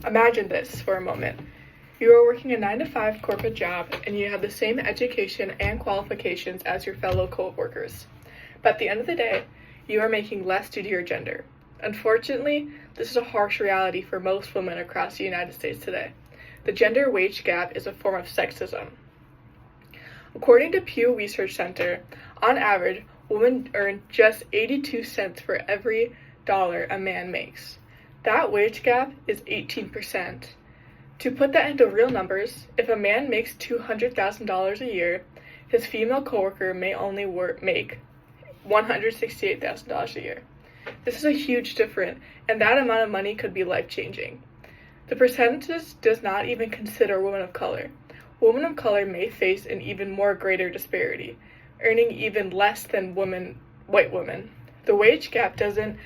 Imagine this for a moment. You are working a 9-to-5 corporate job and you have the same education and qualifications as your fellow co-workers. But at the end of the day, you are making less due to your gender. Unfortunately, this is a harsh reality for most women across the United States today. The gender wage gap is a form of sexism. According to Pew Research Center, on average, women earn just 82 cents for every dollar a man makes. That wage gap is 18%. To put that into real numbers, if a man makes $200,000 a year, his female coworker may only make $168,000 a year. This is a huge difference, and that amount of money could be life-changing. The percentages does not even consider women of color. Women of color may face an even more greater disparity, earning even less than white women. The wage gap doesn't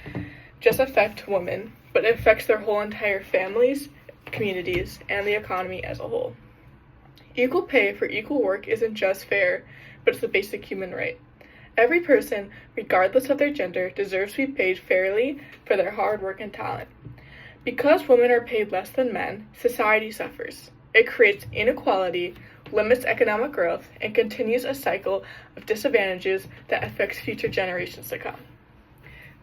just affect women, but it affects their whole entire families, communities, and the economy as a whole. Equal pay for equal work isn't just fair, but it's a basic human right. Every person, regardless of their gender, deserves to be paid fairly for their hard work and talent. Because women are paid less than men, society suffers. It creates inequality, limits economic growth, and continues a cycle of disadvantages that affects future generations to come.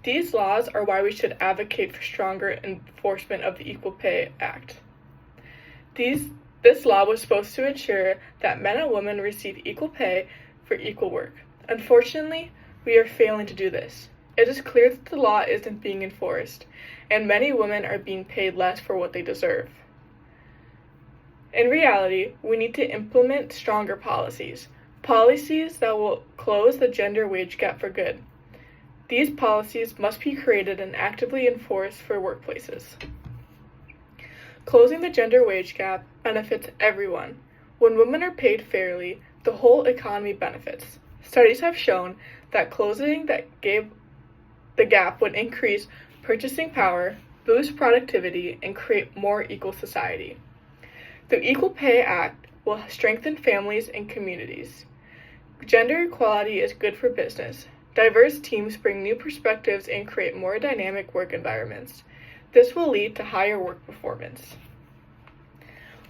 These laws are why we should advocate for stronger enforcement of the Equal Pay Act. This law was supposed to ensure that men and women receive equal pay for equal work. Unfortunately, we are failing to do this. It is clear that the law isn't being enforced, and many women are being paid less for what they deserve. In reality, we need to implement stronger policies that will close the gender wage gap for good. These policies must be created and actively enforced for workplaces. Closing the gender wage gap benefits everyone. When women are paid fairly, the whole economy benefits. Studies have shown that closing the gap would increase purchasing power, boost productivity, and create more equal society. The Equal Pay Act will strengthen families and communities. Gender equality is good for business. Diverse teams bring new perspectives and create more dynamic work environments. This will lead to higher work performance.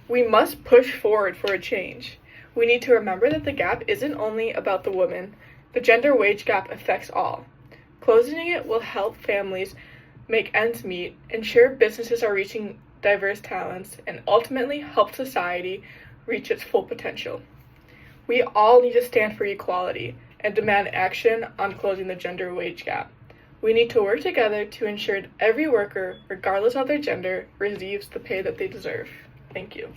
We must push forward for a change. We need to remember that the gap isn't only about the women. The gender wage gap affects all. Closing it will help families make ends meet, ensure businesses are reaching diverse talents, and ultimately help society reach its full potential. We all need to stand for equality and demand action on closing the gender wage gap. We need to work together to ensure every worker, regardless of their gender, receives the pay that they deserve. Thank you.